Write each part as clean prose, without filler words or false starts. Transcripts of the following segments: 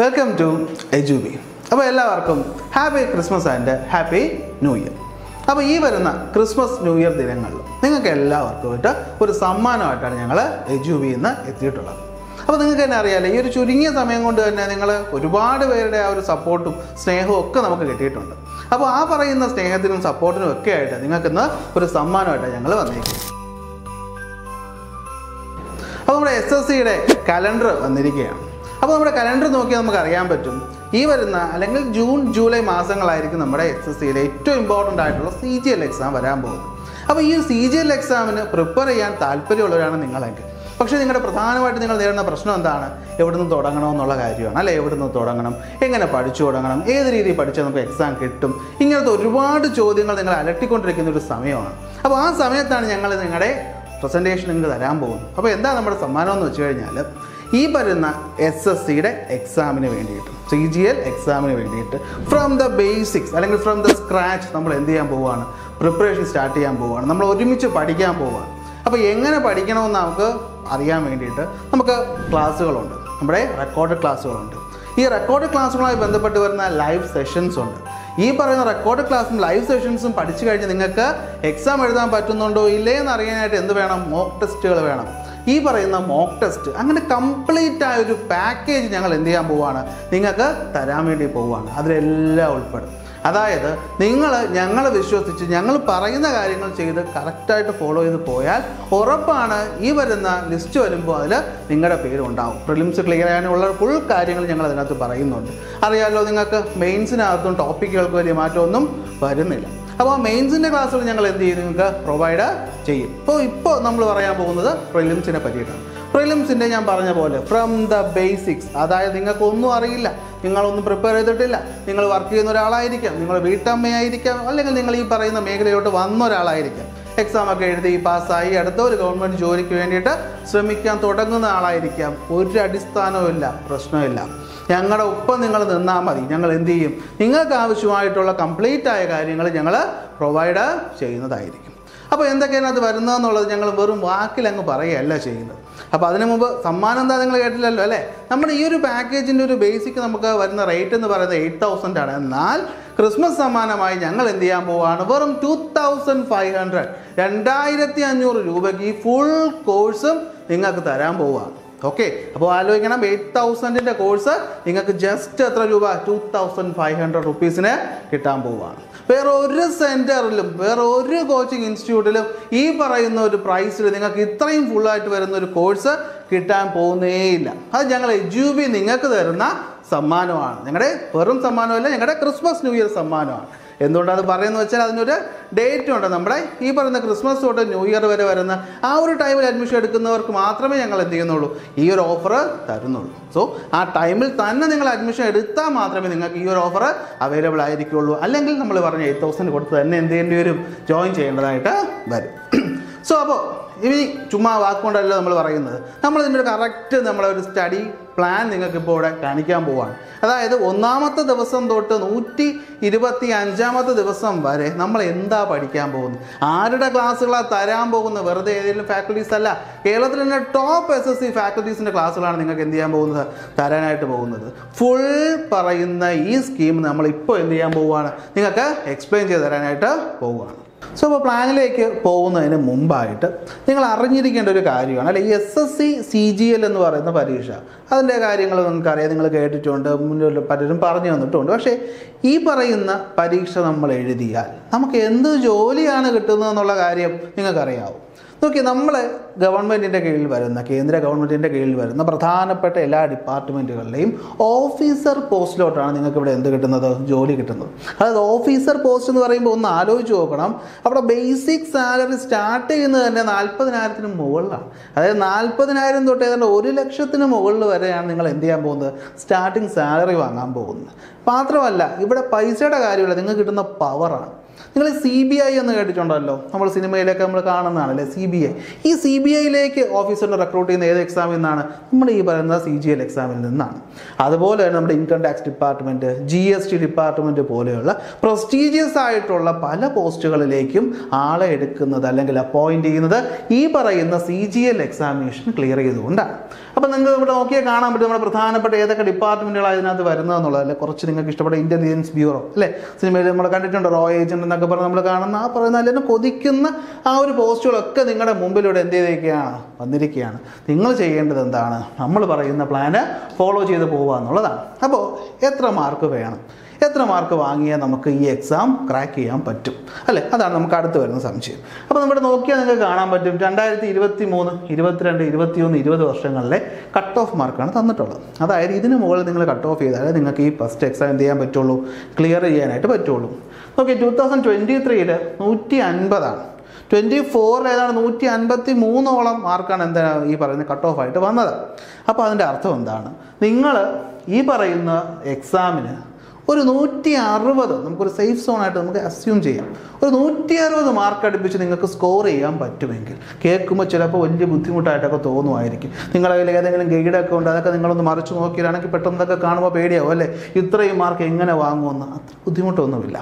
Welcome to എജുബി. അപ്പോൾ എല്ലാവർക്കും happy Christmas and happy new year. അപ്പോൾ ഈ വരുന്ന ക്രിസ്മസ് ന്യൂ ഇയർ ദിനങ്ങളിൽ നിങ്ങൾക്ക് എല്ലാവർക്കുമായിട്ട് ഒരു സമ്മാനമായിട്ടാണ് ഞങ്ങൾ എജുബിയിൽ നിന്ന് എത്തിയിട്ടുള്ളത്. അപ്പോൾ നിങ്ങൾക്ക് തന്നെ അറിയാമല്ലോ, ഈ ഒരു ചുരുങ്ങിയ സമയം കൊണ്ട് തന്നെ നിങ്ങൾ ഒരുപാട് പേരുടെ ആ ഒരു സപ്പോർട്ടും സ്നേഹവും ഒക്കെ നമുക്ക് കിട്ടിയിട്ടുണ്ട്. അപ്പോൾ ആ പറയുന്ന സ്നേഹത്തിനും സപ്പോർട്ടിനും ഒക്കെ ആയിട്ട് നിങ്ങൾക്കിന്ന് ഒരു സമ്മാനമായിട്ടാണ് ഞങ്ങൾ വന്നിരിക്കുന്നത്. അപ്പോൾ നമ്മുടെ SSCയുടെ കലണ്ടർ വന്നിരിക്കുകയാണ്. അപ്പോൾ നമ്മുടെ കലണ്ടർ നോക്കിയാൽ നമുക്ക് അറിയാൻ പറ്റും, ഈ വരുന്ന അല്ലെങ്കിൽ ജൂൺ ജൂലൈ മാസങ്ങളായിരിക്കും നമ്മുടെ SSCയിലെ ഏറ്റവും ഇമ്പോർട്ടൻ്റ് ആയിട്ടുള്ള CGL എക്സാം വരാൻ പോകുന്നത്. അപ്പോൾ ഈ CGL എക്സാമിന് പ്രിപ്പയർ ചെയ്യാൻ താല്പര്യമുള്ളവരാണ് നിങ്ങളെങ്കിൽ, പക്ഷേ നിങ്ങളുടെ പ്രധാനമായിട്ട് നിങ്ങൾ നേരിടുന്ന പ്രശ്നം എന്താണ്? എവിടെ നിന്ന് തുടങ്ങണമെന്നുള്ള കാര്യമാണ് അല്ലേ. എവിടെ നിന്ന് തുടങ്ങണം, എങ്ങനെ പഠിച്ചു തുടങ്ങണം, ഏത് രീതിയിൽ പഠിച്ചാൽ നമുക്ക് എക്സാം കിട്ടും, ഇങ്ങനത്തെ ഒരുപാട് ചോദ്യങ്ങൾ നിങ്ങൾ അലട്ടിക്കൊണ്ടിരിക്കുന്ന ഒരു സമയമാണ്. അപ്പോൾ ആ സമയത്താണ് ഞങ്ങൾ നിങ്ങളുടെ പ്രസൻറ്റേഷൻ നിങ്ങൾക്ക് തരാൻ പോകുന്നത്. അപ്പോൾ എന്താ നമ്മുടെ സമ്മാനം എന്ന് വെച്ച് കഴിഞ്ഞാൽ, ഈ വരുന്ന SSCയുടെ എക്സാമിന് വേണ്ടിയിട്ട്, CGL എക്സാമിന് വേണ്ടിയിട്ട് ഫ്രം ദ ബേസിക്സ് അല്ലെങ്കിൽ ഫ്രം ദ സ്ക്രാച്ച് നമ്മൾ എന്ത് ചെയ്യാൻ പോവുകയാണ്? പ്രിപ്പറേഷൻ സ്റ്റാർട്ട് ചെയ്യാൻ പോവുകയാണ്. നമ്മൾ ഒരുമിച്ച് പഠിക്കാൻ പോവുകയാണ്. അപ്പോൾ എങ്ങനെ പഠിക്കണമെന്ന് നമുക്ക് അറിയാൻ വേണ്ടിയിട്ട് നമുക്ക് ക്ലാസ്സുകളുണ്ട്, നമ്മുടെ റെക്കോർഡ് ക്ലാസ്സുകളുണ്ട്. ഈ റെക്കോർഡ് ക്ലാസ്സുകളുമായി ബന്ധപ്പെട്ട് വരുന്ന ലൈവ് സെഷൻസ് ഉണ്ട്. ഈ പറയുന്ന റെക്കോർഡ് ക്ലാസ്സും ലൈവ് സെഷൻസും പഠിച്ചു കഴിഞ്ഞ് നിങ്ങൾക്ക് എക്സാം എഴുതാൻ പറ്റുന്നുണ്ടോ ഇല്ലേ എന്ന് അറിയാനായിട്ട് എന്ത് വേണം? മോക്ക് ടെസ്റ്റുകൾ വേണം. ഈ പറയുന്ന മോക്ക് ടെസ്റ്റ് അങ്ങനെ കംപ്ലീറ്റ് ആയ ഒരു പാക്കേജ് ഞങ്ങൾ എന്ത് ചെയ്യാൻ പോവുകയാണ്? നിങ്ങൾക്ക് തരാൻ വേണ്ടി പോവുകയാണ്. അതിലെല്ലാം ഉൾപ്പെടും. അതായത് ഞങ്ങൾ വിശ്വസിച്ച് ഞങ്ങൾ പറയുന്ന കാര്യങ്ങൾ ചെയ്ത് കറക്റ്റായിട്ട് ഫോളോ ചെയ്ത് പോയാൽ ഉറപ്പാണ് ഈ വരുന്ന ലിസ്റ്റ് വരുമ്പോൾ അതിൽ നിങ്ങളുടെ പേരുണ്ടാവും. പ്രിലിംസ് ക്ലിയർ ചെയ്യാനുള്ള ഫുൾ കാര്യങ്ങൾ ഞങ്ങൾ അതിനകത്ത് പറയുന്നുണ്ട്. അറിയാമല്ലോ, നിങ്ങൾക്ക് മെയിൻസിനകത്തും ടോപ്പിക്കുകൾക്ക് വലിയ മാറ്റമൊന്നും വരുന്നില്ല. അപ്പോൾ മെയിൻസിൻ്റെ ക്ലാസ്സുകൾ ഞങ്ങൾ എന്ത് ചെയ്യും? നിങ്ങൾക്ക് പ്രൊവൈഡ് ചെയ്യും. ഇപ്പോൾ നമ്മൾ പറയാൻ പോകുന്നത് പ്രിലിംസിനെ പറ്റിയിട്ടാണ്. പ്രിലിംസിൻ്റെ ഞാൻ പറഞ്ഞ പോലെ ഫ്രം ദ ബേസിക്സ്, അതായത് നിങ്ങൾക്കൊന്നും അറിയില്ല, നിങ്ങളൊന്നും പ്രിപ്പയർ ചെയ്തിട്ടില്ല, നിങ്ങൾ വർക്ക് ചെയ്യുന്ന ഒരാളായിരിക്കാം, നിങ്ങൾ വീട്ടമ്മയായിരിക്കാം, അല്ലെങ്കിൽ നിങ്ങൾ ഈ പറയുന്ന മേഖലയിലോട്ട് വന്ന ഒരാളായിരിക്കാം, എക്സാമൊക്കെ എഴുതി പാസ്സായി അടുത്ത ഒരു ഗവൺമെൻറ് ജോലിക്ക് വേണ്ടിയിട്ട് ശ്രമിക്കാൻ തുടങ്ങുന്ന ആളായിരിക്കാം. ഒരു അടിസ്ഥാനവുമില്ല, പ്രശ്നമില്ല. ഞങ്ങളുടെ ഒപ്പം നിങ്ങൾ നിന്നാൽ മതി. ഞങ്ങൾ എന്ത് ചെയ്യും? നിങ്ങൾക്ക് ആവശ്യമായിട്ടുള്ള കംപ്ലീറ്റ് ആയ കാര്യങ്ങൾ ഞങ്ങൾ പ്രൊവൈഡ് ചെയ്യുന്നതായിരിക്കും. അപ്പോൾ എന്തൊക്കെയാണ് അത് വരുന്നതെന്നുള്ളത് ഞങ്ങൾ വെറും വാക്കിലങ്ങ് പറയുകയല്ല ചെയ്യുന്നത്. അപ്പോൾ അതിനു മുമ്പ് സമ്മാനം എന്താ നിങ്ങൾ കേട്ടില്ലല്ലോ അല്ലേ. നമ്മുടെ ഈ ഒരു പാക്കേജിൻ്റെ ഒരു ബേസിക് നമുക്ക് വരുന്ന റേറ്റ് എന്ന് പറയുന്നത് 8,000 ആണ്. എന്നാൽ ക്രിസ്മസ് സമ്മാനമായി ഞങ്ങൾ എന്ത് ചെയ്യാൻ പോവുകയാണ്? വെറും 2,500 2500 രൂപയ്ക്ക് ഈ ഫുൾ കോഴ്സും നിങ്ങൾക്ക് തരാൻ പോവുകയാണ്. ഓക്കെ, അപ്പോൾ ആലോചിക്കണം, 8,000ൻ്റെ കോഴ്സ് നിങ്ങൾക്ക് ജസ്റ്റ് എത്ര രൂപ? 2,500 റുപ്പീസിന് കിട്ടാൻ പോവുകയാണ്. വേറെ ഒരു സെൻറ്ററിലും വേറെ ഒരു കോച്ചിങ് ഇൻസ്റ്റിറ്റ്യൂട്ടിലും ഈ പറയുന്ന ഒരു പ്രൈസിൽ നിങ്ങൾക്ക് ഇത്രയും ഫുള്ളായിട്ട് വരുന്ന ഒരു കോഴ്സ് കിട്ടാൻ പോകുന്നേയില്ല. അത് ഞങ്ങൾ എജുബി നിങ്ങൾക്ക് തരുന്ന സമ്മാനമാണ്. ഞങ്ങളുടെ വെറും സമ്മാനമല്ല, ഞങ്ങളുടെ ക്രിസ്മസ് ന്യൂ ഇയർ സമ്മാനമാണ്. എന്തുകൊണ്ടാണ് അത് പറയുന്നത് വെച്ചാൽ അതിനൊരു ഡേറ്റ് ഉണ്ട്. നമ്മുടെ ഈ പറയുന്ന ക്രിസ്മസ് തൊട്ട് ന്യൂ ഇയർ വരെ വരുന്ന ആ ഒരു ടൈമിൽ അഡ്മിഷൻ എടുക്കുന്നവർക്ക് മാത്രമേ ഞങ്ങൾ എന്ത് ചെയ്യുന്നുള്ളൂ? ഈ ഒരു ഓഫർ തരുന്നുള്ളൂ. സോ ആ ടൈമിൽ തന്നെ നിങ്ങൾ അഡ്മിഷൻ എടുത്താൽ മാത്രമേ നിങ്ങൾക്ക് ഈ ഒരു ഓഫർ അവൈലബിൾ ആയിരിക്കുള്ളൂ. അല്ലെങ്കിൽ നമ്മൾ പറഞ്ഞ 8,000 കൊടുത്ത് തന്നെ എന്ത് ചെയ്യേണ്ടി വരും? ജോയിൻ ചെയ്യേണ്ടതായിട്ട് വരും. സോ അപ്പോൾ ഇനി ചുമ്മാ വാക്കുകൊണ്ടല്ല നമ്മൾ പറയുന്നത്, നമ്മൾ ഇതിൻ്റെ ഒരു കറക്റ്റ് നമ്മളെ ഒരു സ്റ്റഡി പ്ലാൻ നിങ്ങൾക്കിപ്പോൾ ഇവിടെ കാണിക്കാൻ പോവുകയാണ്. അതായത് 1ാമത്തെ ദിവസം തൊട്ട് 125ാമത്തെ ദിവസം വരെ നമ്മൾ എന്താ പഠിക്കാൻ പോകുന്നത്, ആരുടെ ക്ലാസ്സുകളാണ് തരാൻ പോകുന്നത്? വെറുതെ ഏതെങ്കിലും ഫാക്കൽറ്റീസ് അല്ല, കേരളത്തിൽ തന്നെ ടോപ്പ് SSC ഫാക്കൽറ്റീസിൻ്റെ ക്ലാസ്സുകളാണ് നിങ്ങൾക്ക് എന്ത് ചെയ്യാൻ പോകുന്നത്? തരാനായിട്ട് പോകുന്നത്. ഫുൾ പറയുന്ന ഈ സ്കീം നമ്മളിപ്പോൾ എന്ത് ചെയ്യാൻ പോവുകയാണ്? നിങ്ങൾക്ക് എക്സ്പ്ലെയിൻ ചെയ്ത് തരാനായിട്ട് പോവുകയാണ്. സോ അപ്പോൾ പ്ലാനിലേക്ക് പോകുന്നതിന് മുമ്പായിട്ട് നിങ്ങൾ അറിഞ്ഞിരിക്കേണ്ട ഒരു കാര്യമാണ് അല്ലെ, ഈ SSC CGL എന്ന് പറയുന്ന പരീക്ഷ. അതിൻ്റെ കാര്യങ്ങൾ നിങ്ങൾക്കറിയാം, നിങ്ങൾ കേട്ടിട്ടുണ്ട്, മുന്നിൽ പലരും പറഞ്ഞു തന്നിട്ടുണ്ട്. പക്ഷേ ഈ പറയുന്ന പരീക്ഷ നമ്മൾ എഴുതിയാൽ നമുക്ക് എന്ത് ജോലിയാണ് കിട്ടുന്നതെന്നുള്ള കാര്യം നിങ്ങൾക്കറിയാവും. നോക്കി, നമ്മൾ ഗവൺമെൻറ്റിൻ്റെ കീഴിൽ വരുന്ന, കേന്ദ്ര ഗവൺമെൻറ്റിൻ്റെ കീഴിൽ വരുന്ന പ്രധാനപ്പെട്ട എല്ലാ ഡിപ്പാർട്ട്മെൻറ്റുകളിലെയും ഓഫീസർ പോസ്റ്റിലോട്ടാണ് നിങ്ങൾക്ക് ഇവിടെ എന്ത് കിട്ടുന്നത്? ജോലി കിട്ടുന്നത്. അതായത് ഓഫീസർ പോസ്റ്റ് എന്ന് പറയുമ്പോൾ ഒന്ന് ആലോചിച്ച് നോക്കണം, അവിടെ ബേസിക് സാലറി സ്റ്റാർട്ട് ചെയ്യുന്നത് തന്നെ 40,000-ന് മുകളിലാണ്. അതായത് 40,000 തൊട്ട് ഏതാണ്ട് 1,00,000-ന് മുകളിൽ വരെയാണ് നിങ്ങൾ എന്ത് ചെയ്യാൻ പോകുന്നത്? സ്റ്റാർട്ടിങ് സാലറി വാങ്ങാൻ പോകുന്നത്. മാത്രമല്ല ഇവിടെ പൈസയുടെ കാര്യമല്ല, നിങ്ങൾക്ക് കിട്ടുന്ന പവറാണ്. നിങ്ങൾ CBI എന്ന് കേട്ടിട്ടുണ്ടല്ലോ, നമ്മൾ സിനിമയിലൊക്കെ നമ്മൾ കാണുന്നതാണല്ലേ CBI. ഈ CBIയിലേക്ക് ഓഫീസറിനെ റിക്രൂട്ട് ചെയ്യുന്ന ഏത് എക്സാമിൽ നിന്നാണ്? നമ്മൾ ഈ പറയുന്ന CGL എക്സാമിൽ നിന്നാണ്. അതുപോലെ തന്നെ നമ്മുടെ income tax department, GST department പോലെയുള്ള പ്രസ്റ്റീജിയസ് ആയിട്ടുള്ള പല പോസ്റ്റുകളിലേക്കും ആളെ എടുക്കുന്നത് അല്ലെങ്കിൽ അപ്പോയിൻറ്റ് ചെയ്യുന്നത് ഈ പറയുന്ന CGL എക്സാമിനേഷൻ ക്ലിയർ ചെയ്തുകൊണ്ടാണ്. അപ്പോൾ നിങ്ങൾക്ക് ഇവിടെ നോക്കിയാൽ കാണാൻ പറ്റും നമ്മുടെ പ്രധാനപ്പെട്ട ഏതൊക്കെ ഡിപ്പാർട്ട്മെൻറ്റുകളാണ് ഇതിനകത്ത് വരുന്നതെന്നുള്ളത്. അല്ലെ, കുറച്ച് നിങ്ങൾക്ക് ഇഷ്ടപ്പെട്ട ഇൻ്റലിജൻസ് ബ്യൂറോ അല്ലേ, സിനിമയിൽ നമ്മൾ കണ്ടിട്ടുണ്ട്, റോ ഏജൻറ്റ് എന്നൊക്കെ പറഞ്ഞ് നമ്മൾ കാണുന്ന ആ പറയുന്ന അല്ലെങ്കിൽ കൊതിക്കുന്ന ആ ഒരു പോസ്റ്റുകളൊക്കെ നിങ്ങളുടെ മുമ്പിലൂടെ എന്ത് ചെയ്തേക്കുകയാണ്, വന്നിരിക്കുകയാണ്. നിങ്ങൾ ചെയ്യേണ്ടത് എന്താണ്? നമ്മൾ പറയുന്ന പ്ലാന് ഫോളോ ചെയ്ത് പോവുക എന്നുള്ളതാണ്. അപ്പോൾ എത്ര മാർക്ക് വേണം, എത്ര മാർക്ക് വാങ്ങിയാൽ നമുക്ക് ഈ എക്സാം ക്രാക്ക് ചെയ്യാൻ പറ്റും അല്ലേ? അതാണ് നമുക്ക് അടുത്ത് വരുന്ന സംശയം. അപ്പോൾ നമ്മുടെ നോക്കിയാൽ നിങ്ങൾക്ക് കാണാൻ പറ്റും 2023, 22, 21, 20 വർഷങ്ങളിലെ കട്ട് ഓഫ് മാർക്കാണ് തന്നിട്ടുള്ളത്. അതായത് ഇതിന് മുകളിൽ നിങ്ങൾ കട്ട് ഓഫ് ചെയ്താൽ നിങ്ങൾക്ക് ഈ ഫസ്റ്റ് എക്സാം എന്ത് ചെയ്യാൻ പറ്റുള്ളൂ, ക്ലിയർ ചെയ്യാനായിട്ട് പറ്റുള്ളൂ. ഓക്കെ, 2023 150ആണ്. 24 ഏതാണ് 153ഓളം മാർക്കാണ് എന്താ ഈ പറയുന്ന കട്ട് ഓഫ് ആയിട്ട് വന്നത്. അപ്പോൾ അതിൻ്റെ അർത്ഥം എന്താണ്? നിങ്ങൾ ഈ പറയുന്ന എക്സാമിന് ഒരു 160 നമുക്കൊരു സേഫ് സോണായിട്ട് നമുക്ക് അസ്യൂം ചെയ്യാം. ഒരു 160 മാർക്ക് അടുപ്പിച്ച് നിങ്ങൾക്ക് സ്കോർ ചെയ്യാൻ പറ്റുമെങ്കിൽ, കേൾക്കുമ്പോൾ ചിലപ്പോൾ വലിയ ബുദ്ധിമുട്ടായിട്ടൊക്കെ തോന്നുമായിരിക്കും. നിങ്ങളുടെ കയ്യിൽ ഏതെങ്കിലും ഗൈഡൊക്കെ ഉണ്ട്, അതൊക്കെ നിങ്ങളൊന്ന് മറിച്ച് നോക്കിയാണെങ്കിൽ പെട്ടെന്നൊക്കെ കാണുമ്പോൾ പേടിയാവും അല്ലേ, ഇത്രയും മാർക്ക് എങ്ങനെ വാങ്ങുമെന്ന്. അത്ര ബുദ്ധിമുട്ടൊന്നുമില്ല.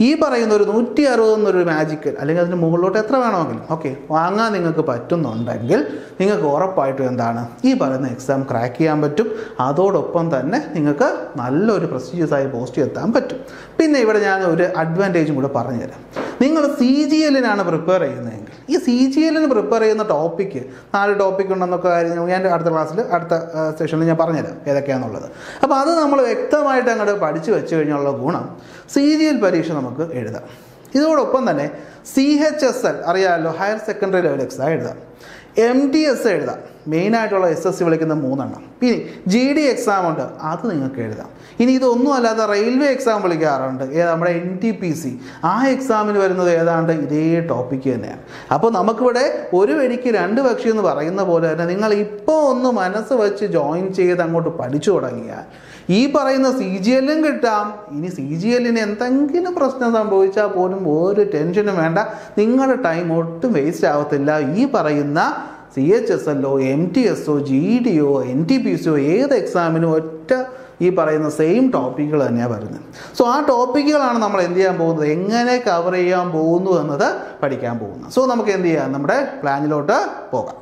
ഈ പറയുന്ന ഒരു 160 എന്നൊരു മാജിക്കൽ അല്ലെങ്കിൽ അതിന് മുകളിലോട്ട് എത്ര വേണമെങ്കിലും ഓക്കെ വാങ്ങാൻ നിങ്ങൾക്ക് പറ്റുന്നുണ്ടെങ്കിൽ നിങ്ങൾക്ക് ഉറപ്പായിട്ടും എന്താണ് ഈ പറയുന്ന എക്സാം ക്രാക്ക് ചെയ്യാൻ പറ്റും. അതോടൊപ്പം തന്നെ നിങ്ങൾക്ക് നല്ലൊരു പ്രസ്റ്റീജിയസ് ആയ പോസ്റ്റ് എത്താൻ പറ്റും. പിന്നെ ഇവിടെ ഞാൻ ഒരു അഡ്വാൻറ്റേജും കൂടെ പറഞ്ഞുതരാം. നിങ്ങൾ CGLനാണ് പ്രിപ്പയർ ചെയ്യുന്നതെങ്കിൽ ഈ CGLന് പ്രിപ്പയർ ചെയ്യുന്ന ടോപ്പിക്ക് 4 ടോപ്പിക് ഉണ്ടെന്നൊക്കെ കാര്യം ഞാൻ അടുത്ത ക്ലാസ്സിൽ അടുത്ത സെഷനിൽ ഞാൻ പറഞ്ഞുതരാം ഏതൊക്കെയാണെന്നുള്ളത്. അപ്പോൾ അത് നമ്മൾ വ്യക്തമായിട്ട് അങ്ങോട്ട് പഠിച്ചു വെച്ച് കഴിഞ്ഞുള്ള ഗുണം CGL പരീക്ഷ നമുക്ക് എഴുതാം. ഇതോടൊപ്പം തന്നെ CHSL അറിയാമല്ലോ, ഹയർ സെക്കൻഡറി ലെവൽ എക്സാം എഴുതാം. MTS എഴുതാം, മെയിനായിട്ടുള്ള SSC വിളിക്കുന്ന 3 എണ്ണം. പിന്നെ GD എക്സാം ഉണ്ട്, അത് നിങ്ങൾക്ക് എഴുതാം. ഇനി ഇതൊന്നും അല്ലാതെ റെയിൽവേ എക്സാം വിളിക്കാറുണ്ട്, നമ്മുടെ NTPC, ആ എക്സാമിന് വരുന്നത് ഏതാണ്ട് ഇതേ ടോപ്പിക്ക് തന്നെയാണ്. അപ്പോൾ നമുക്കിവിടെ ഒരു വെടിക്ക് 2 പക്ഷി എന്ന് പറയുന്ന പോലെ തന്നെ നിങ്ങൾ ഇപ്പോൾ ഒന്ന് മനസ്സ് വെച്ച് ജോയിൻ ചെയ്ത് അങ്ങോട്ട് പഠിച്ചു തുടങ്ങിയാൽ ഈ പറയുന്ന CGLും കിട്ടാം. ഇനി CGLന് എന്തെങ്കിലും പ്രശ്നം സംഭവിച്ചാൽ പോലും ഒരു ടെൻഷനും വേണ്ട, നിങ്ങളുടെ ടൈം ഒട്ടും വേസ്റ്റ് ആവത്തില്ല. ഈ പറയുന്ന CHSLോ MTSോ GDയോ NTPCയോ ഏത് എക്സാമിനും ഒറ്റ ഈ പറയുന്ന സെയിം ടോപ്പിക്കുകൾ തന്നെയാണ് വരുന്നത്. സോ ആ ടോപ്പിക്കുകളാണ് നമ്മൾ എന്ത് ചെയ്യാൻ പോകുന്നത്, എങ്ങനെ കവർ ചെയ്യാൻ പോകുന്നു എന്നത് പഠിക്കാൻ പോകുന്നത്. സോ നമുക്ക് എന്ത് ചെയ്യാം, നമ്മുടെ പ്ലാനിലോട്ട് പോകാം.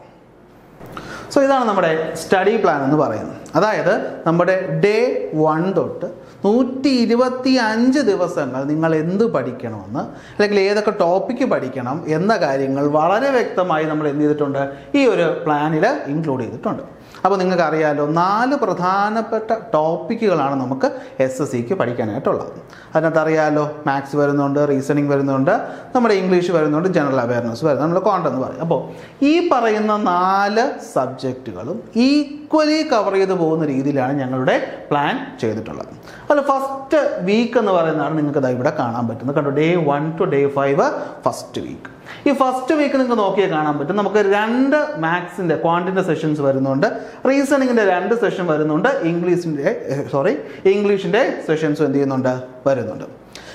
സോ ഇതാണ് നമ്മുടെ സ്റ്റഡി പ്ലാൻ എന്ന് പറയുന്നത്. അതായത് നമ്മുടെ ഡേ 1 തൊട്ട് 125 ദിവസങ്ങൾ നിങ്ങൾ എന്ത് പഠിക്കണമെന്ന് അല്ലെങ്കിൽ ഏതൊക്കെ ടോപ്പിക്ക് പഠിക്കണം എന്ന കാര്യങ്ങൾ വളരെ വ്യക്തമായി നമ്മൾ എന്ത് ചെയ്തിട്ടുണ്ട്, ഈ ഒരു പ്ലാനിൽ ഇൻക്ലൂഡ് ചെയ്തിട്ടുണ്ട്. അപ്പോൾ നിങ്ങൾക്ക് അറിയാമല്ലോ 4 പ്രധാനപ്പെട്ട ടോപ്പിക്കുകളാണ് നമുക്ക് SSCക്ക് പഠിക്കാനായിട്ടുള്ളത്. അതിനകത്ത് അറിയാമല്ലോ മാത്സ് വരുന്നുണ്ട്, റീസണിങ് വരുന്നുണ്ട്, നമ്മുടെ ഇംഗ്ലീഷ് വരുന്നുണ്ട്, ജനറൽ അവയർനെസ് വരുന്നുണ്ട്, നമ്മൾ കോണ്ടന്റ് എന്ന് പറയും. അപ്പോൾ ഈ പറയുന്ന 4 സബ്ജക്റ്റുകളും ഈക്വലി കവർ ചെയ്ത് പോകുന്ന രീതിയിലാണ് ഞങ്ങളുടെ പ്ലാൻ ചെയ്തിട്ടുള്ളത്. അതിൽ ഫസ്റ്റ് വീക്ക് എന്ന് പറയുന്നതാണ് നിങ്ങൾക്ക് ഇവിടെ കാണാൻ പറ്റുന്നത്. കണ്ടോ, day 1 to day 5 first week. ഈ ഫസ്റ്റ് വീക്ക് നിങ്ങൾക്ക് നോക്കിയാൽ കാണാൻ പറ്റും, നമുക്ക് 2 മാത്സിൻ്റെ ക്വാണ്ടിൻ്റെ സെഷൻസ് വരുന്നുണ്ട്, റീസണിങ്ങിൻ്റെ 2 സെഷൻ വരുന്നുണ്ട്, ഇംഗ്ലീഷിൻ്റെ സെഷൻസും എന്ത് ചെയ്യുന്നുണ്ട്, വരുന്നുണ്ട്.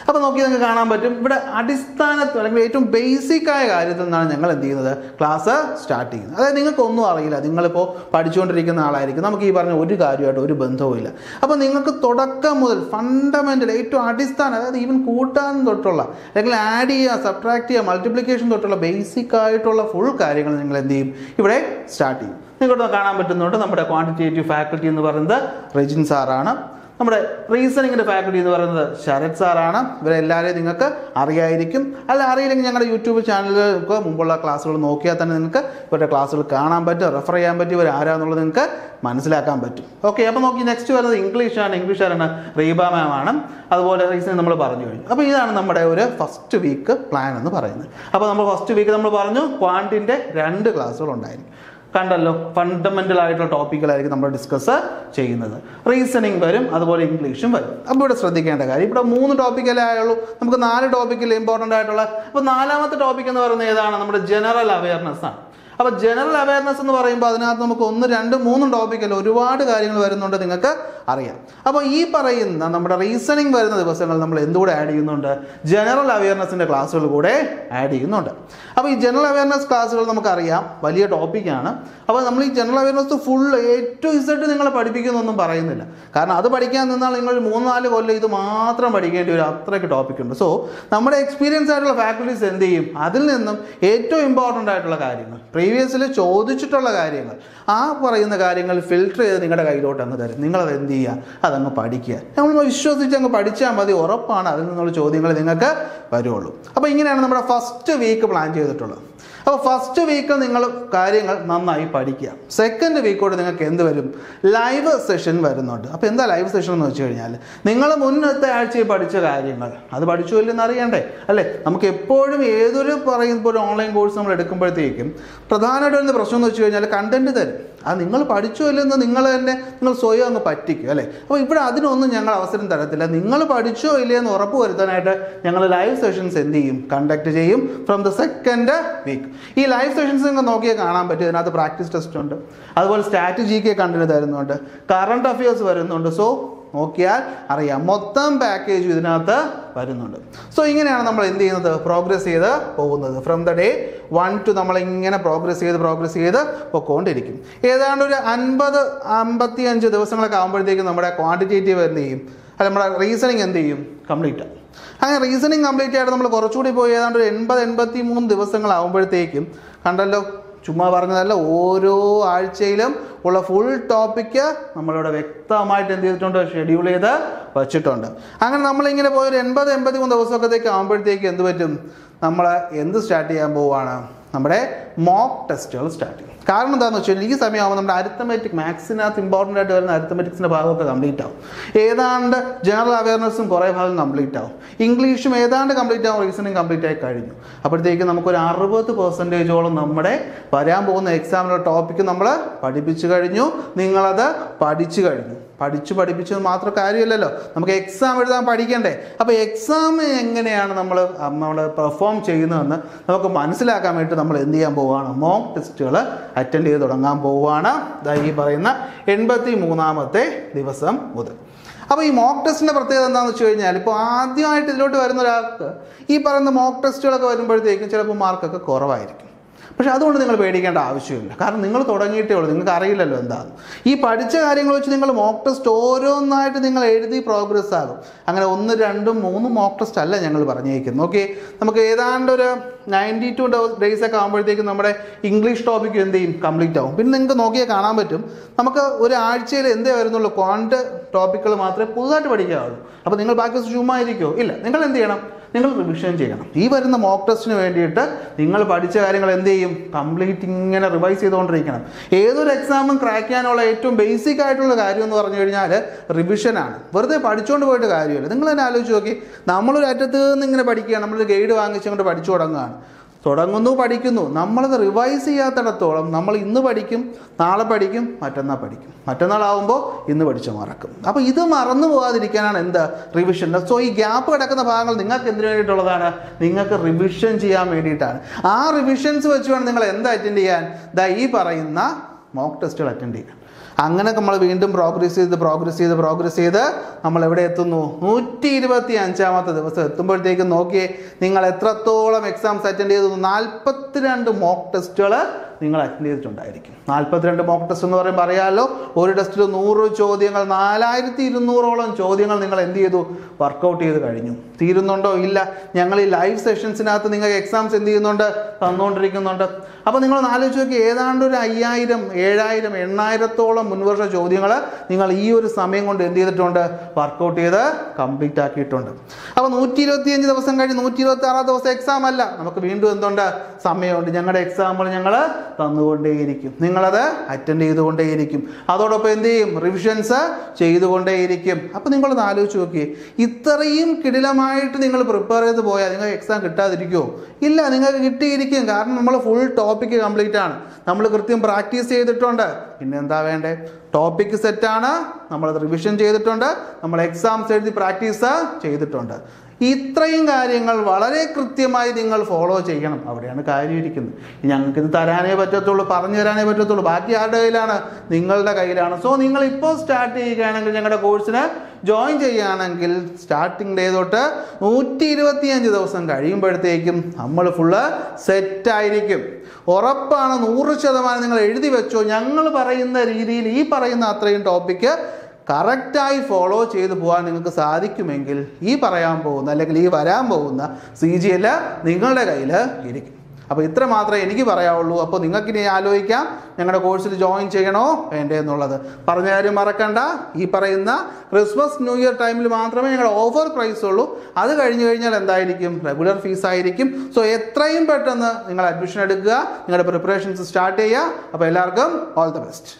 അപ്പോൾ നോക്കി നിങ്ങൾക്ക് കാണാൻ പറ്റും ഇവിടെ അടിസ്ഥാനത്തിൽ അല്ലെങ്കിൽ ഏറ്റവും ബേസിക് ആയ കാര്യത്തിൽ നിന്നാണ് ഞങ്ങൾ എന്ത് ചെയ്യുന്നത്, ക്ലാസ് സ്റ്റാർട്ട് ചെയ്യുന്നത്. അതായത് നിങ്ങൾക്കൊന്നും അറിയില്ല, നിങ്ങളിപ്പോൾ പഠിച്ചുകൊണ്ടിരിക്കുന്ന ആളായിരിക്കും, നമുക്ക് ഈ പറഞ്ഞ ഒരു കാര്യമായിട്ട് ഒരു ബന്ധവുമില്ല. അപ്പോൾ നിങ്ങൾക്ക് തുടക്കം മുതൽ ഫണ്ടമെൻ്റൽ ഏറ്റവും അടിസ്ഥാനം, അതായത് ഈവൻ കൂട്ടാൻ തൊട്ടുള്ള അല്ലെങ്കിൽ ആഡ് ചെയ്യുക, സബ്ട്രാക്ട് ചെയ്യുക, മൾട്ടിപ്ലിക്കേഷൻ തൊട്ടുള്ള ബേസിക് ആയിട്ടുള്ള ഫുൾ കാര്യങ്ങൾ നിങ്ങൾ എന്ത് ചെയ്യും, ഇവിടെ സ്റ്റാർട്ട് ചെയ്യും. നിങ്ങൾക്ക് കാണാൻ പറ്റുന്നുണ്ട് നമ്മുടെ ക്വാണ്ടിറ്റേറ്റീവ് ഫാക്കൽറ്റി എന്ന് പറയുന്നത് റെജിൻ സാറാണ്. നമ്മുടെ റീസണിങ്ങിൻ്റെ ഫാക്കൽറ്റി എന്ന് പറയുന്നത് ശരത് സാറാണ്. ഇവരെല്ലാവരെയും നിങ്ങൾക്ക് അറിയായിരിക്കും. അല്ല അറിയില്ലെങ്കിൽ ഞങ്ങളുടെ യൂട്യൂബ് ചാനലിലൊക്കെ മുമ്പുള്ള ക്ലാസ്സുകൾ നോക്കിയാൽ തന്നെ നിങ്ങൾക്ക് ഇവരുടെ ക്ലാസ്സുകൾ കാണാൻ പറ്റും, റെഫർ ചെയ്യാൻ പറ്റും, ഇവർ ആരാന്നുള്ളത് നിങ്ങൾക്ക് മനസ്സിലാക്കാൻ പറ്റും. ഓക്കെ, അപ്പോൾ നോക്കി നെക്സ്റ്റ് വരുന്നത് ഇംഗ്ലീഷാണ്. ഇംഗ്ലീഷാരാണ്, റീബ മാം ആണ്. അതുപോലെ റീസണിങ് നമ്മൾ പറഞ്ഞു കഴിഞ്ഞു. അപ്പോൾ ഇതാണ് നമ്മുടെ ഒരു ഫസ്റ്റ് വീക്ക് പ്ലാൻ എന്ന് പറയുന്നത്. അപ്പോൾ നമ്മൾ ഫസ്റ്റ് വീക്ക് നമ്മൾ പറഞ്ഞു ക്വാണ്ടിൻ്റെ 2 ക്ലാസ്സുകൾ ഉണ്ടായിരിക്കും. കണ്ടല്ലോ, ഫണ്ടമെൻ്റൽ ആയിട്ടുള്ള ടോപ്പിക്കുകളായിരിക്കും നമ്മൾ ഡിസ്കസ് ചെയ്യുന്നത്. റീസണിങ് വരും, അതുപോലെ ഇംഗ്ലീഷും വരും. അപ്പോൾ ഇവിടെ ശ്രദ്ധിക്കേണ്ട കാര്യം, ഇവിടെ 3 ടോപ്പിക്കല്ലേ ആയുള്ളൂ, നമുക്ക് 4 ടോപ്പിക്കിൽ ഇമ്പോർട്ടൻ്റ് ആയിട്ടുള്ള. അപ്പോൾ 4ാമത്തെ ടോപ്പിക് എന്ന് പറയുന്നത് ഏതാണ്, നമ്മുടെ ജനറൽ അവയർനെസ് ആണ്. അപ്പോൾ ജനറൽ അവയർനെസ് എന്ന് പറയുമ്പോൾ അതിനകത്ത് നമുക്ക് 1, 2, 3 ടോപ്പിക്കല്ല ഒരുപാട് കാര്യങ്ങൾ വരുന്നുണ്ട്, നിങ്ങൾക്ക് അറിയാം. അപ്പോൾ ഈ പറയുന്ന നമ്മുടെ റീസണിങ് വരുന്ന ദിവസങ്ങൾ നമ്മൾ എന്തുകൂടെ ആഡ് ചെയ്യുന്നുണ്ട്? ജനറൽ അവയർനെസ്സിൻ്റെ ക്ലാസ്സുകൾ കൂടെ ആഡ് ചെയ്യുന്നുണ്ട്. അപ്പോൾ ഈ ജനറൽ അവയർനെസ് ക്ലാസ്സുകൾ നമുക്കറിയാം വലിയ ടോപ്പിക്കാണ്. അപ്പോൾ നമ്മൾ ഈ general awareness full A to Z നിങ്ങളെ പഠിപ്പിക്കുന്നൊന്നും പറയുന്നില്ല. കാരണം അത് പഠിക്കാൻ നിന്നാൽ നിങ്ങൾ 3-4 കൊല്ലം ഇത് മാത്രം പഠിക്കേണ്ടി വരും, അത്രയ്ക്ക് ടോപ്പിക്കുണ്ട്. സോ നമ്മുടെ എക്സ്പീരിയൻസ് ആയിട്ടുള്ള ഫാക്കൽറ്റീസ് എന്ത് ചെയ്യും? അതിൽ നിന്നും ഏറ്റവും ഇമ്പോർട്ടൻ്റ് ആയിട്ടുള്ള കാര്യങ്ങൾ, പ്രീവിയസിൽ ചോദിച്ചിട്ടുള്ള കാര്യങ്ങൾ, ആ പറയുന്ന കാര്യങ്ങൾ ഫിൽട്ടർ ചെയ്ത് നിങ്ങളുടെ കയ്യിലോട്ട് അങ്ങ് തരും. നിങ്ങളത് എന്ത് ചെയ്യുക? അതങ്ങ് പഠിക്കുക. നമ്മൾ വിശ്വസിച്ച് അങ്ങ് പഠിച്ചാൽ മതി, ഉറപ്പാണ് അതിൽ നിന്നുള്ള ചോദ്യങ്ങൾ നിങ്ങൾക്ക് വരുള്ളൂ. അപ്പോൾ ഇങ്ങനെയാണ് നമ്മുടെ ഫസ്റ്റ് വീക്ക് പ്ലാൻ ചെയ്തിട്ടുള്ളത്. അപ്പോൾ ഫസ്റ്റ് വീക്ക് നിങ്ങൾ കാര്യങ്ങൾ നന്നായി പഠിക്കുക. സെക്കൻഡ് വീക്കോട് നിങ്ങൾക്ക് എന്ത് വരും? ലൈവ് സെഷൻ വരുന്നുണ്ട്. അപ്പോൾ എന്താ ലൈവ് സെഷൻ എന്ന് വെച്ച് കഴിഞ്ഞാൽ നിങ്ങൾ മുന്നത്തെ ആഴ്ചയിൽ പഠിച്ച കാര്യങ്ങൾ അത് പഠിച്ചു ഇല്ലെന്ന് അറിയണ്ടേ അല്ലേ? നമുക്ക് എപ്പോഴും ഏതൊരു പറയുമ്പോൾ ഒരു ഓൺലൈൻ കോഴ്സ് നമ്മൾ എടുക്കുമ്പോഴത്തേക്കും പ്രധാനമായിട്ട് വരുന്ന പ്രശ്നം എന്ന് വെച്ച് കഴിഞ്ഞാൽ കണ്ടന്റ് തരും. അത് നിങ്ങൾ പഠിച്ചോ ഇല്ലെന്ന് നിങ്ങൾ സ്വയം അങ്ങ് പറ്റിക്കും അല്ലേ? അപ്പോൾ ഇവിടെ അതിനൊന്നും ഞങ്ങൾ അവസരം തരത്തില്ല. നിങ്ങൾ പഠിച്ചോ ഇല്ലയെന്ന് ഉറപ്പ് വരുത്താനായിട്ട് ഞങ്ങൾ ലൈവ് സെഷൻസ് എന്ത് ചെയ്യും? കണ്ടക്ട് ചെയ്യും ഫ്രം ദ സെക്കൻഡ് വീക്ക്. ഈ ലൈവ് സെഷൻസ് നിങ്ങൾ നോക്കിയാൽ കാണാൻ പറ്റും. ഇതിനകത്ത് പ്രാക്ടീസ് ടെസ്റ്റ് ഉണ്ട്, അതുപോലെ സ്ട്രാറ്റജിക്ക് കണ്ടന്റ് തരുന്നുണ്ട്, കറണ്ട് അഫയേഴ്സ് വരുന്നുണ്ട്. സോ നോക്കിയാൽ അറിയാം മൊത്തം പാക്കേജ് ഇതിനകത്ത് വരുന്നുണ്ട്. സോ ഇങ്ങനെയാണ് നമ്മൾ എന്ത് ചെയ്യുന്നത്? പ്രോഗ്രസ് ചെയ്ത് പോകുന്നത്. ഫ്രം ദ ഡേ 1 to നമ്മളിങ്ങനെ പ്രോഗ്രസ് ചെയ്ത് പൊക്കോണ്ടിരിക്കും. ഏതാണ്ട് ഒരു 50-55 ദിവസങ്ങളൊക്കെ ആകുമ്പോഴത്തേക്കും നമ്മുടെ ക്വാണ്ടിറ്റേറ്റീവ് എന്ത് ചെയ്യും? അത് നമ്മുടെ റീസണിങ് എന്ത് ചെയ്യും? കംപ്ലീറ്റ് ആവും. അങ്ങനെ റീസണിങ് കംപ്ലീറ്റ് ആയിട്ട് നമ്മൾ കുറച്ചുകൂടി പോയി ഏതാണ്ട് ഒരു 80-83 ദിവസങ്ങളാകുമ്പോഴത്തേക്കും കണ്ടല്ലോ, ചുമ്മാ പറഞ്ഞതല്ല, ഓരോ ആഴ്ചയിലും ഉള്ള ഫുൾ ടോപ്പിക്ക് നമ്മളിവിടെ വ്യക്തമായിട്ട് എന്ത് ചെയ്തിട്ടുണ്ട്? ഷെഡ്യൂൾ ചെയ്ത് വച്ചിട്ടുണ്ട്. അങ്ങനെ നമ്മളിങ്ങനെ പോയൊരു 80-83 ദിവസമൊക്കത്തേക്ക് ആകുമ്പോഴത്തേക്ക് എന്ത് പറ്റും? നമ്മൾ എന്ത് സ്റ്റാർട്ട് ചെയ്യാൻ പോവുകയാണ്? നമ്മുടെ മോക്ക് ടെസ്റ്റുകൾ സ്റ്റാർട്ട് ചെയ്യും. കാരണം എന്താണെന്ന് വെച്ചാൽ ഈ സമയമാകുമ്പോൾ നമ്മുടെ അരിത്തമെറ്റിക് മാത്സിനകത്ത് ഇമ്പോർട്ടൻ്റ് ആയിട്ട് വരുന്ന അരിത്തമെറ്റിക്സിൻ്റെ ഭാഗമൊക്കെ കംപ്ലീറ്റ് ആവും. ഏതാണ്ട് ജനറൽ അവയർനെസ്സും കുറേ ഭാഗം കംപ്ലീറ്റ് ആവും. ഇംഗ്ലീഷും ഏതാണ്ട് കംപ്ലീറ്റ് ആവും. റീസണിങ് കംപ്ലീറ്റ് ആയി കഴിഞ്ഞു. അപ്പോഴത്തേക്കും നമുക്കൊരു 60% നമ്മുടെ വരാൻ പോകുന്ന എക്സാമിനുള്ള ടോപ്പിക്ക് നമ്മൾ പഠിപ്പിച്ചു കഴിഞ്ഞു. നിങ്ങളത് പഠിച്ചു കഴിഞ്ഞു. പഠിപ്പിച്ചത് മാത്രം കാര്യമില്ലല്ലോ, നമുക്ക് എക്സാം എഴുതാൻ പഠിക്കണ്ടേ? അപ്പോൾ എക്സാം എങ്ങനെയാണ് നമ്മൾ പെർഫോം ചെയ്യുന്നതെന്ന് നമുക്ക് മനസ്സിലാക്കാൻ വേണ്ടി നമ്മൾ എന്ത് ചെയ്യാൻ പോവുകയാണ്? മോക്ക് ടെസ്റ്റുകൾ അറ്റൻഡ് ചെയ്ത് തുടങ്ങാൻ പോവുകയാണ്. ഈ പറയുന്ന 83ാമത്തെ ദിവസം മുതൽ. അപ്പോൾ ഈ മോക്ക് ടെസ്റ്റിൻ്റെ പ്രത്യേകത എന്താണെന്ന് വെച്ച് കഴിഞ്ഞാൽ, ഇപ്പോൾ ആദ്യമായിട്ട് ഇതിലോട്ട് വരുന്ന ഒരാൾക്ക് ഈ പറയുന്ന മോക്ക് ടെസ്റ്റുകളൊക്കെ വരുമ്പോഴത്തേക്കും ചിലപ്പോൾ മാർക്കൊക്കെ കുറവായിരിക്കും. പക്ഷെ അതുകൊണ്ട് നിങ്ങൾ പേടിക്കേണ്ട ആവശ്യമില്ല. കാരണം നിങ്ങൾ തുടങ്ങിയിട്ടേ ഉള്ളൂ, നിങ്ങൾക്ക് അറിയില്ലല്ലോ എന്താണ്. ഈ പഠിച്ച കാര്യങ്ങൾ വെച്ച് നിങ്ങൾ മോക്ക് ടെസ്റ്റ് ഓരോന്നായിട്ട് നിങ്ങൾ എഴുതി പ്രോഗ്രസ് ആകും. അങ്ങനെ 1, 2, 3 മോക്ക് ടെസ്റ്റ് അല്ല ഞങ്ങൾ പറഞ്ഞേക്കുന്നത്. ഓക്കെ, നമുക്ക് ഏതാണ്ട് ഒരു 92 ഡേയ്സ് ഒക്കെ ആകുമ്പോഴത്തേക്കും നമ്മുടെ ഇംഗ്ലീഷ് ടോപ്പിക്ക് എന്ത് ചെയ്യും? കംപ്ലീറ്റ് ആവും. പിന്നെ നിങ്ങൾക്ക് നോക്കിയാൽ കാണാൻ പറ്റും നമുക്ക് ഒരു ആഴ്ചയിൽ എന്തേ വരുന്നുള്ളൂ? ക്വാണ്ട് ടോപ്പിക്കുകൾ മാത്രമേ പുതുതായിട്ട് പഠിക്കാവുള്ളൂ. അപ്പോൾ നിങ്ങൾ ബാക്കി ചുമ്മാ ഇരിക്കുമോ? ഇല്ല, നിങ്ങൾ എന്ത് ചെയ്യണം? നിങ്ങൾ റിവിഷൻ ചെയ്യണം. ഈ വരുന്ന മോക്ക് ടെസ്റ്റിന് വേണ്ടിയിട്ട് നിങ്ങൾ പഠിച്ച കാര്യങ്ങൾ എന്ത് ചെയ്യും? കംപ്ലീറ്റ് ഇങ്ങനെ റിവൈസ് ചെയ്തുകൊണ്ടിരിക്കണം. ഏതൊരു എക്സാമും ക്രാക്ക് ചെയ്യാനുള്ള ഏറ്റവും ബേസിക് ആയിട്ടുള്ള കാര്യം എന്ന് പറഞ്ഞു കഴിഞ്ഞാൽ റിവിഷനാണ്. വെറുതെ പഠിച്ചുകൊണ്ട് പോയിട്ട് കാര്യമില്ല. നിങ്ങൾ തന്നെ ആലോചിച്ച് നോക്കി, നമ്മളൊരു അറ്റത്ത് നിന്ന് ഇങ്ങനെ പഠിക്കുകയാണ്, നമ്മളൊരു ഗൈഡ് വാങ്ങിച്ചുകൊണ്ട് പഠിച്ചു തുടങ്ങുന്നു, പഠിക്കുന്നു. നമ്മളത് റിവൈസ് ചെയ്യാത്തിടത്തോളം നമ്മൾ ഇന്ന് പഠിക്കും, നാളെ പഠിക്കും, മറ്റന്നാളാവുമ്പോൾ ഇന്ന് പഠിച്ച് മറക്കും. അപ്പോൾ ഇത് മറന്നു പോകാതിരിക്കാനാണ് എന്താ? റിവിഷൻ. സോ ഈ ഗ്യാപ്പ് കിടക്കുന്ന ഭാഗങ്ങൾ നിങ്ങൾക്ക് എന്തിനു വേണ്ടിയിട്ടുള്ളതാണ്? നിങ്ങൾക്ക് റിവിഷൻ ചെയ്യാൻ വേണ്ടിയിട്ടാണ്. ആ റിവിഷൻസ് വെച്ച് വേണം നിങ്ങൾ എന്താ അറ്റൻഡ് ചെയ്യാൻ? ഈ പറയുന്ന മോക്ക് ടെസ്റ്റുകൾ അറ്റൻഡ് ചെയ്യാൻ. അങ്ങനെ നമ്മൾ വീണ്ടും പ്രോഗ്രസ് ചെയ്ത് നമ്മൾ എവിടെ എത്തുന്നു? 125ാമത്തെ ദിവസം എത്തുമ്പോഴത്തേക്കും നോക്കിയേ, നിങ്ങൾ എത്രത്തോളം എക്സാംസ് അറ്റൻഡ് ചെയ്തു? 42 മോക്ക് ടെസ്റ്റുകൾ നിങ്ങൾ അറ്റൻഡ് ചെയ്തിട്ടുണ്ടായിരിക്കും. 42 മോക്ക് ടെസ്റ്റ് എന്ന് പറയുമ്പോൾ അറിയാമല്ലോ, ഒരു ടെസ്റ്റിൽ 100 ചോദ്യങ്ങൾ, 4200ഓളം ചോദ്യങ്ങൾ നിങ്ങൾ എന്ത് ചെയ്തു? വർക്കൗട്ട് ചെയ്ത് കഴിഞ്ഞു. തീരുന്നുണ്ടോ? ഇല്ല. ഞങ്ങൾ ഈ ലൈവ് സെഷൻസിനകത്ത് നിങ്ങൾക്ക് എക്സാംസ് എന്ത് ചെയ്യുന്നുണ്ട്? തന്നുകൊണ്ടിരിക്കുന്നുണ്ട്. അപ്പോൾ നിങ്ങൾ ആലോചിച്ച് നോക്കി, ഏതാണ്ട് ഒരു 5000, 7000, 8000ഓളം മുൻവർഷ ചോദ്യങ്ങൾ നിങ്ങൾ ഈ ഒരു സമയം കൊണ്ട് എന്ത് ചെയ്തിട്ടുണ്ട്? വർക്കൗട്ട് ചെയ്ത് കംപ്ലീറ്റ് ആക്കിയിട്ടുണ്ട്. അപ്പോൾ 125 ദിവസം കഴിഞ്ഞ് 126 ദിവസം എക്സാം അല്ല, നമുക്ക് വീണ്ടും എന്തുണ്ട്? സമയമുണ്ട്. ഞങ്ങളുടെ എക്സാമ്പിൾ ഞങ്ങൾ തന്നുകൊണ്ടേയിരിക്കും. നിങ്ങളത് അറ്റൻഡ് ചെയ്തുകൊണ്ടേയിരിക്കും. അതോടൊപ്പം എന്ത് ചെയ്യും? റിവിഷൻസ് ചെയ്തുകൊണ്ടേയിരിക്കും. അപ്പോൾ നിങ്ങളൊന്ന് ആലോചിച്ച് നോക്കിയേ, ഇത്രയും കിടിലമായിട്ട് നിങ്ങൾ പ്രിപ്പയർ ചെയ്ത് പോയാൽ നിങ്ങൾക്ക് എക്സാം കിട്ടാതിരിക്കുമോ? ഇല്ല, നിങ്ങൾക്ക് കിട്ടിയിരിക്കും. കാരണം നമ്മൾ ഫുൾ ടോപ്പിക്ക് കംപ്ലീറ്റ് ആണ്, നമ്മൾ കൃത്യം പ്രാക്ടീസ് ചെയ്തിട്ടുണ്ട്. പിന്നെ എന്താ വേണ്ടേ? ടോപ്പിക്ക് സെറ്റാണ്, നമ്മളത് റിവിഷൻ ചെയ്തിട്ടുണ്ട്, നമ്മൾ എക്സാംസ് എഴുതി പ്രാക്ടീസ് ചെയ്തിട്ടുണ്ട്. ഇത്രയും കാര്യങ്ങൾ വളരെ കൃത്യമായി നിങ്ങൾ ഫോളോ ചെയ്യണം. അവിടെയാണ് കാര്യം ഇരിക്കുന്നത്. ഞങ്ങൾക്ക് ഇത് തരാനേ പറ്റത്തുള്ളൂ, പറഞ്ഞു തരാനേ പറ്റത്തുള്ളൂ, ബാക്കി ആരുടെ കയ്യിലാണ്? നിങ്ങളുടെ കയ്യിലാണ്. സോ നിങ്ങൾ ഇപ്പോൾ സ്റ്റാർട്ട് ചെയ്യുകയാണെങ്കിൽ, ഞങ്ങളുടെ കോഴ്സിന് ജോയിൻ ചെയ്യുകയാണെങ്കിൽ സ്റ്റാർട്ടിംഗ് ഡേ തൊട്ട് 125 ദിവസം കഴിയുമ്പോഴത്തേക്കും നമ്മൾ ഫുള്ള് സെറ്റായിരിക്കും. ഉറപ്പാണ്, 100% നിങ്ങൾ എഴുതി വെച്ചോ. ഞങ്ങൾ പറയുന്ന രീതിയിൽ ഈ പറയുന്ന അത്രയും ടോപ്പിക്ക് കറക്റ്റായി ഫോളോ ചെയ്ത് പോകാൻ നിങ്ങൾക്ക് സാധിക്കുമെങ്കിൽ ഈ പറയാൻ പോകുന്ന അല്ലെങ്കിൽ ഈ വരാൻ പോകുന്ന CGL നിങ്ങളുടെ കയ്യിൽ ഇരിക്കും. അപ്പോൾ ഇത്ര മാത്രമേ എനിക്ക് പറയാവുള്ളൂ. അപ്പോൾ നിങ്ങൾക്കിനി ആലോചിക്കാം ഞങ്ങളുടെ കോഴ്സിൽ ജോയിൻ ചെയ്യണോ വേണ്ടേ എന്നുള്ളത്. പറഞ്ഞ കാര്യം മറക്കണ്ട, ഈ പറയുന്ന ക്രിസ്മസ് ന്യൂ ഇയർ ടൈമിൽ മാത്രമേ ഞങ്ങളുടെ ഓഫർ പ്രൈസ് ഉള്ളൂ. അത് കഴിഞ്ഞ് കഴിഞ്ഞാൽ എന്തായിരിക്കും? റെഗുലർ ഫീസ് ആയിരിക്കും. സോ എത്രയും പെട്ടെന്ന് നിങ്ങൾ അഡ്മിഷൻ എടുക്കുക, നിങ്ങളുടെ പ്രിപ്പറേഷൻസ് സ്റ്റാർട്ട് ചെയ്യുക. അപ്പോൾ എല്ലാവർക്കും ഓൾ ദി ബെസ്റ്റ്.